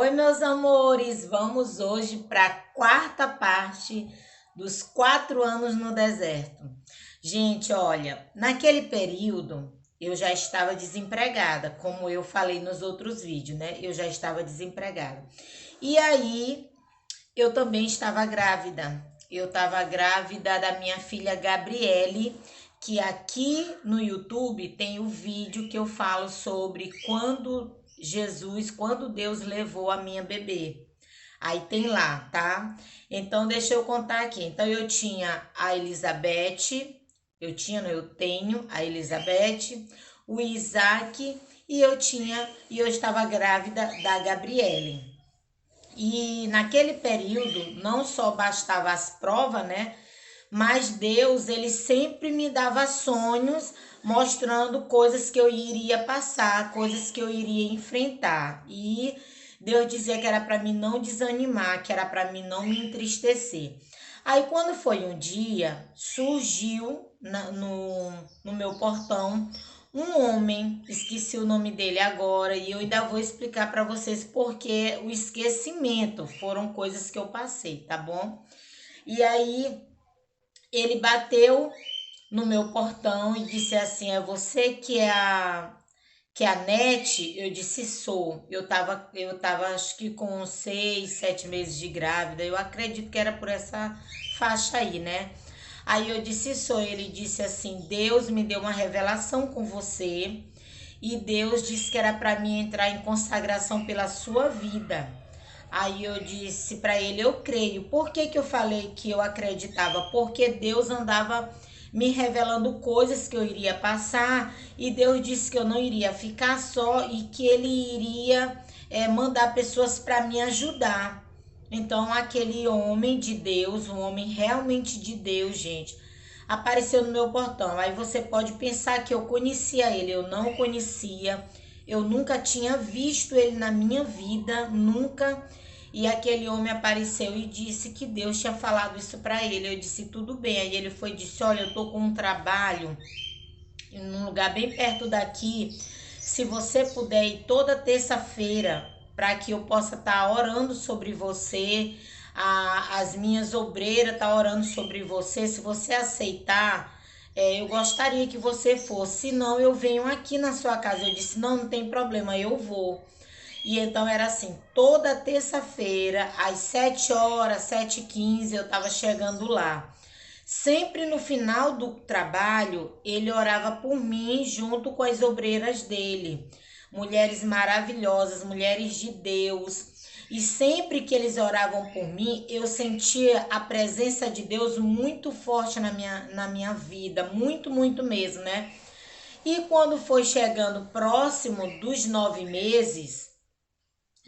Oi, meus amores, vamos hoje para a quarta parte dos 4 anos no deserto. Gente, olha, naquele período eu já estava desempregada, como eu falei nos outros vídeos, né? Eu já estava desempregada. E aí eu também estava grávida. Eu estava grávida da minha filha Gabriele, que aqui no YouTube tem o vídeo que eu falo sobre quando Deus levou a minha bebê. Aí tem lá, tá? Então deixa eu contar aqui. Então eu tinha a Elizabeth, eu tenho a Elizabeth, o Isaac e eu estava grávida da Gabriele. E naquele período não só bastava as provas, né? Mas Deus, ele sempre me dava sonhos mostrando coisas que eu iria passar, coisas que eu iria enfrentar. E Deus dizia que era para mim não desanimar, que era para mim não me entristecer. Aí quando foi um dia, surgiu no meu portão um homem, esqueci o nome dele agora, e eu ainda vou explicar para vocês porque o esquecimento foram coisas que eu passei, tá bom? E aí ele bateu no meu portão e disse assim: "É você que é a NET?" Eu disse: "Sou." Eu tava acho que com 6, 7 meses de grávida. Eu acredito que era por essa faixa aí, né? Aí eu disse: "Sou." Ele disse assim: "Deus me deu uma revelação com você e Deus disse que era para mim entrar em consagração pela sua vida." Aí eu disse para ele: "Eu creio." Por que que eu falei que eu acreditava? Porque Deus andava me revelando coisas que eu iria passar e Deus disse que eu não iria ficar só e que ele iria mandar pessoas para me ajudar. Então aquele homem de Deus, um homem realmente de Deus, gente, apareceu no meu portão. Aí você pode pensar que eu conhecia ele, eu não conhecia. Eu nunca tinha visto ele na minha vida, nunca. E aquele homem apareceu e disse que Deus tinha falado isso para ele. Eu disse: "Tudo bem." Aí ele foi e disse: "Olha, eu tô com um trabalho em um lugar bem perto daqui. Se você puder ir toda terça-feira para que eu possa estar orando sobre você, as minhas obreiras tá orando sobre você. Se você aceitar, eu gostaria que você fosse. Se não, eu venho aqui na sua casa." Eu disse: "Não, não tem problema, eu vou." E então era assim, toda terça-feira, às 7 horas, 7h15, eu estava chegando lá. Sempre no final do trabalho, ele orava por mim junto com as obreiras dele. Mulheres maravilhosas, mulheres de Deus. E sempre que eles oravam por mim, eu sentia a presença de Deus muito forte na minha vida. Muito, muito mesmo, né? E quando foi chegando próximo dos 9 meses,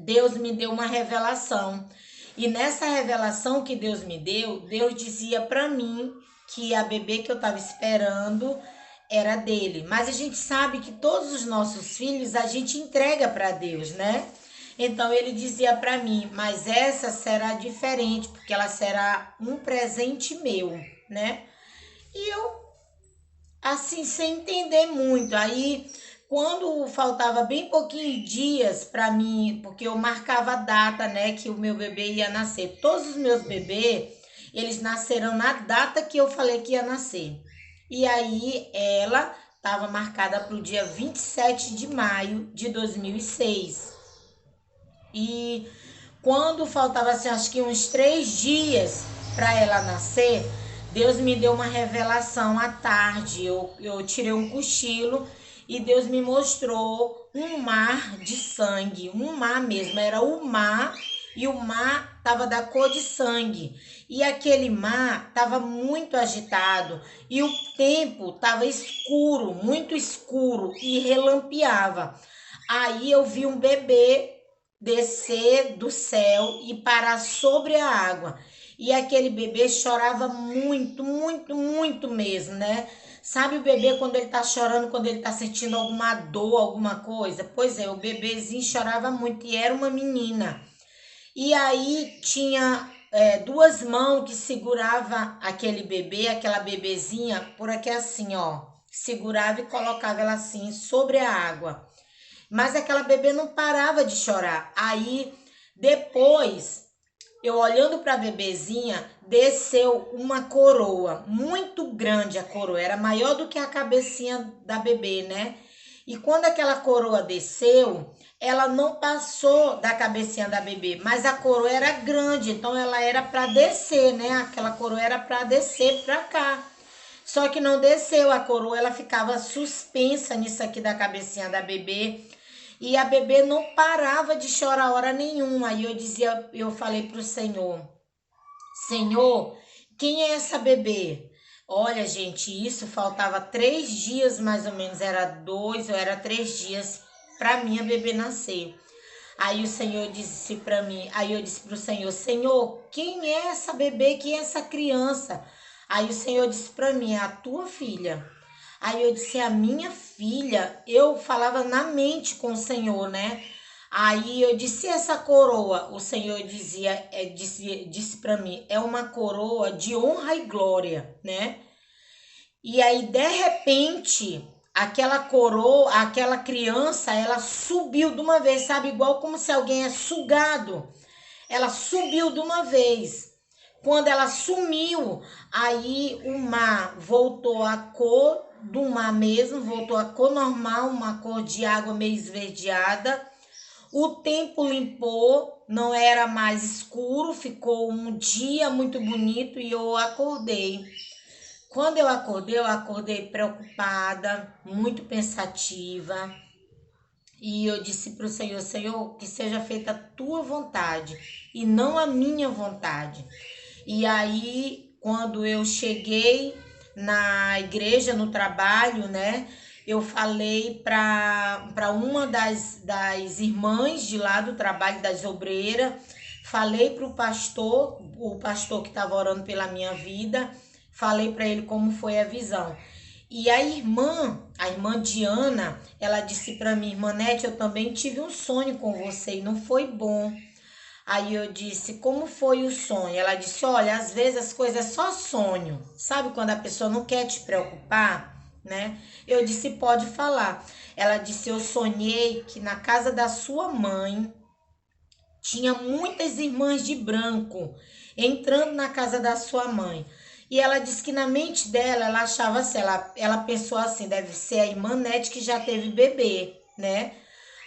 Deus me deu uma revelação. E nessa revelação que Deus me deu, Deus dizia para mim que a bebê que eu estava esperando era dele. Mas a gente sabe que todos os nossos filhos a gente entrega para Deus, né? Então ele dizia para mim: "Mas essa será diferente, porque ela será um presente meu", né? E eu assim, sem entender muito. Aí, quando faltava bem pouquinhos dias para mim, porque eu marcava a data, né, que o meu bebê ia nascer. Todos os meus bebês, eles nasceram na data que eu falei que ia nascer. E aí, ela estava marcada para o dia 27 de maio de 2006. E quando faltava assim, acho que uns 3 dias para ela nascer, Deus me deu uma revelação à tarde. Eu tirei um cochilo e Deus me mostrou um mar de sangue, um mar mesmo, era o mar e o mar tava da cor de sangue. E aquele mar tava muito agitado e o tempo tava escuro, muito escuro e relampeava. Aí eu vi um bebê descer do céu e parar sobre a água. E aquele bebê chorava muito, muito, muito mesmo, né? Sabe o bebê quando ele tá chorando, quando ele tá sentindo alguma dor, alguma coisa? Pois é, o bebezinho chorava muito e era uma menina. E aí tinha duas mãos que segurava aquele bebê, aquela bebezinha, por aqui assim, ó. Segurava e colocava ela assim sobre a água. Mas aquela bebê não parava de chorar. Aí Depois, eu olhando para a bebezinha, desceu uma coroa, muito grande a coroa, era maior do que a cabecinha da bebê, né? E quando aquela coroa desceu, ela não passou da cabecinha da bebê, mas a coroa era grande, então ela era para descer, né? Aquela coroa era para descer para cá. Só que não desceu a coroa, ela ficava suspensa nisso aqui da cabecinha da bebê. E a bebê não parava de chorar hora nenhuma. Aí eu falei pro Senhor, Senhor, quem é essa bebê? Olha, gente, isso faltava 3 dias mais ou menos, era 2 ou era 3 dias para minha bebê nascer. Aí o Senhor disse para mim, aí eu disse pro Senhor, Senhor, quem é essa bebê, quem é essa criança? Aí o Senhor disse para mim, é a tua filha. Aí eu disse, a minha filha, eu falava na mente com o Senhor, né? Aí eu disse, essa coroa, o Senhor dizia, disse para mim, é uma coroa de honra e glória, né? E aí, de repente, aquela coroa, aquela criança, ela subiu de uma vez, sabe? Igual como se alguém é sugado. Ela subiu de uma vez. Quando ela sumiu, aí o mar voltou à cor do mar mesmo, voltou à cor normal, uma cor de água meio esverdeada. O tempo limpou, não era mais escuro, ficou um dia muito bonito e eu acordei. Quando eu acordei preocupada, muito pensativa. E eu disse para o Senhor, Senhor, que seja feita a tua vontade e não a minha vontade. E aí, quando eu cheguei na igreja, no trabalho, né? Eu falei para uma das irmãs de lá do trabalho, das obreiras, falei para o pastor que estava orando pela minha vida, falei para ele como foi a visão. E a irmã Diana, ela disse para mim, irmã Nete, eu também tive um sonho com você e não foi bom. Aí eu disse, como foi o sonho? Ela disse, olha, às vezes as coisas é só sonho. Sabe quando a pessoa não quer te preocupar, né? Eu disse, pode falar. Ela disse, eu sonhei que na casa da sua mãe tinha muitas irmãs de branco entrando na casa da sua mãe. E ela disse que na mente dela, ela achava assim, ela pensou assim, deve ser a irmã Nete que já teve bebê, né?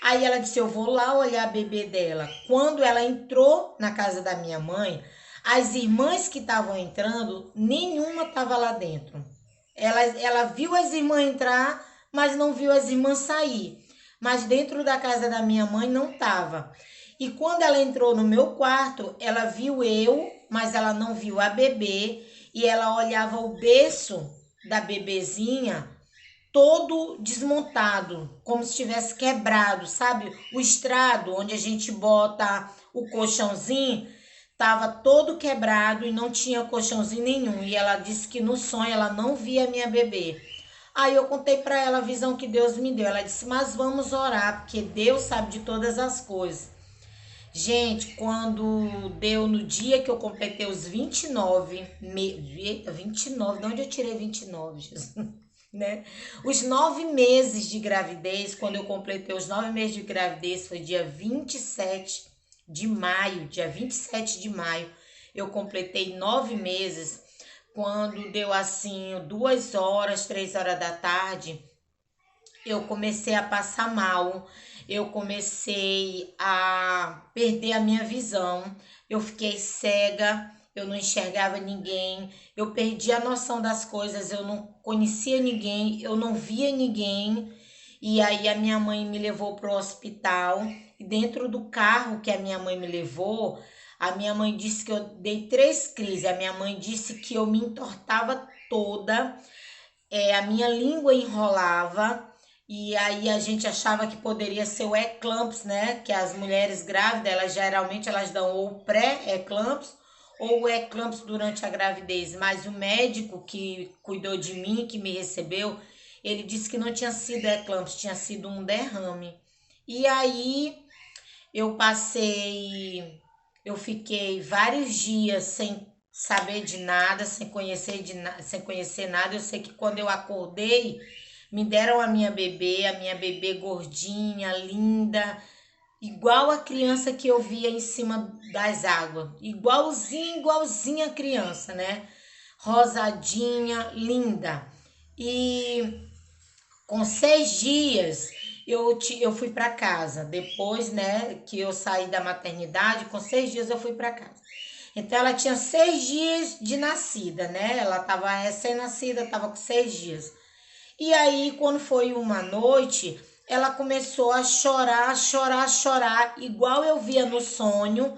Aí ela disse, eu vou lá olhar a bebê dela. Quando ela entrou na casa da minha mãe, as irmãs que estavam entrando, nenhuma estava lá dentro. Ela viu as irmãs entrar, mas não viu as irmãs sair. Mas dentro da casa da minha mãe não estava. E quando ela entrou no meu quarto, ela viu eu, mas ela não viu a bebê. E ela olhava o berço da bebezinha todo desmontado, como se tivesse quebrado, sabe? O estrado onde a gente bota o colchãozinho tava todo quebrado e não tinha colchãozinho nenhum. E ela disse que no sonho ela não via minha bebê. Aí eu contei para ela a visão que Deus me deu. Ela disse: "Mas vamos orar, porque Deus sabe de todas as coisas". Gente, quando deu no dia que eu completei os 29, 29, de onde eu tirei 29, Jesus? Né? Os 9 meses de gravidez, quando eu completei os 9 meses de gravidez, foi dia 27 de maio, dia 27 de maio, eu completei 9 meses. Quando deu assim 2 horas, 3 horas da tarde, eu comecei a passar mal, eu comecei a perder a minha visão, eu fiquei cega, eu não enxergava ninguém, eu perdi a noção das coisas, eu não conhecia ninguém, eu não via ninguém. E aí a minha mãe me levou para o hospital e dentro do carro que a minha mãe me levou, a minha mãe disse que eu dei 3 crises, a minha mãe disse que eu me entortava toda, a minha língua enrolava e aí a gente achava que poderia ser o eclampsia, né? Que as mulheres grávidas, elas geralmente elas dão ou pré-eclampsia ou o eclampsia durante a gravidez. Mas o médico que cuidou de mim, que me recebeu, ele disse que não tinha sido eclampsia, tinha sido um derrame. E aí eu fiquei vários dias sem saber de nada, sem conhecer nada. Eu sei que quando eu acordei, me deram a minha bebê gordinha, linda, igual a criança que eu via em cima das águas. Igualzinha a criança, né? Rosadinha, linda. E com 6 dias eu fui para casa. Depois, né, que eu saí da maternidade, com 6 dias eu fui para casa. Então ela tinha 6 dias de nascida, né? Ela tava recém-nascida, tava com 6 dias. E aí, quando foi uma noite, ela começou a chorar, chorar, chorar, igual eu via no sonho.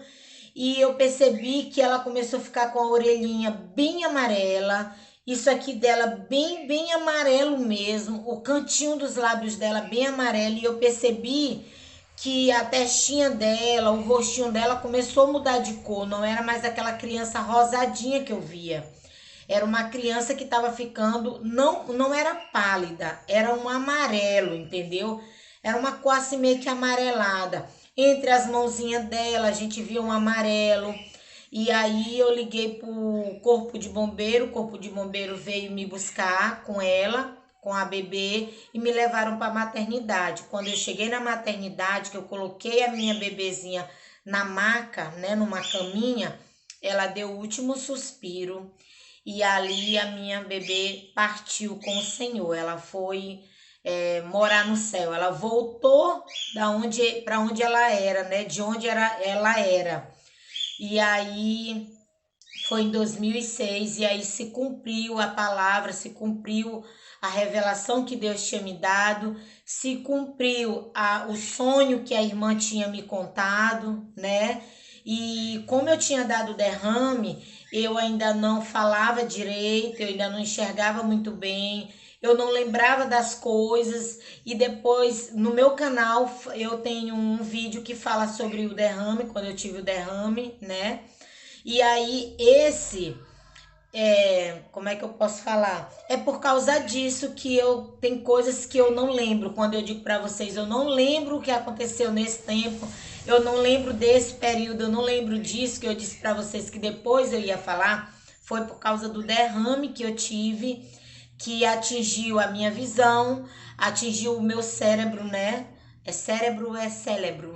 E eu percebi que ela começou a ficar com a orelhinha bem amarela, isso aqui dela bem amarelo mesmo, o cantinho dos lábios dela bem amarelo. E eu percebi que a testinha dela, o rostinho dela começou a mudar de cor, não era mais aquela criança rosadinha que eu via. Era uma criança que estava ficando, não era pálida, era um amarelo, entendeu? Era uma cor assim meio que amarelada. Entre as mãozinhas dela, a gente via um amarelo. E aí eu liguei pro o corpo de bombeiro veio me buscar com ela, com a bebê, e me levaram para a maternidade. Quando eu cheguei na maternidade, que eu coloquei a minha bebezinha na maca, né, numa caminha, ela deu o último suspiro. E ali a minha bebê partiu com o Senhor. Ela foi morar no céu. Ela voltou para onde ela era, né? De onde ela era. E aí foi em 2006 e aí se cumpriu a palavra, se cumpriu a revelação que Deus tinha me dado, se cumpriu o sonho que a irmã tinha me contado, né? E como eu tinha dado derrame, eu ainda não falava direito, eu ainda não enxergava muito bem, eu não lembrava das coisas. E depois no meu canal eu tenho um vídeo que fala sobre o derrame, quando eu tive o derrame, né? E aí como é que eu posso falar? É por causa disso que eu tem coisas que eu não lembro. Quando eu digo para vocês, eu não lembro o que aconteceu nesse tempo, eu não lembro desse período, eu não lembro disso que eu disse para vocês que depois eu ia falar, foi por causa do derrame que eu tive, que atingiu a minha visão, atingiu o meu cérebro, né? É cérebro ou é cérebro?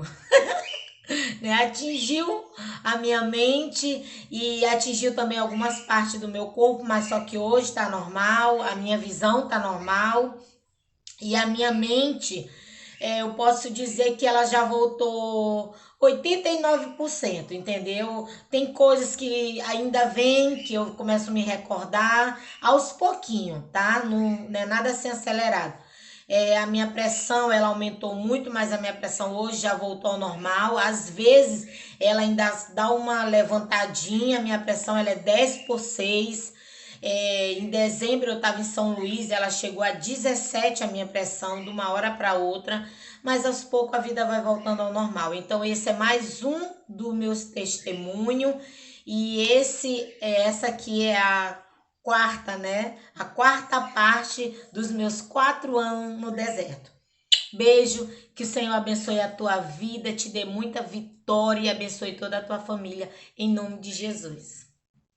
Né? Atingiu a minha mente e atingiu também algumas partes do meu corpo, mas só que hoje tá normal, a minha visão tá normal e a minha mente, eu posso dizer que ela já voltou 89%, entendeu? Tem coisas que ainda vem, que eu começo a me recordar aos pouquinhos, tá? Não é nada assim acelerado. A minha pressão, ela aumentou muito, mas a minha pressão hoje já voltou ao normal. Às vezes, ela ainda dá uma levantadinha, minha pressão ela é 10 por 6. Em dezembro eu estava em São Luís, ela chegou a 17 a minha pressão, de uma hora para outra, mas aos poucos a vida vai voltando ao normal. Então esse é mais um dos meus testemunhos e essa aqui é a quarta, né? A quarta parte dos meus 4 anos no deserto. Beijo, que o Senhor abençoe a tua vida, te dê muita vitória e abençoe toda a tua família, em nome de Jesus.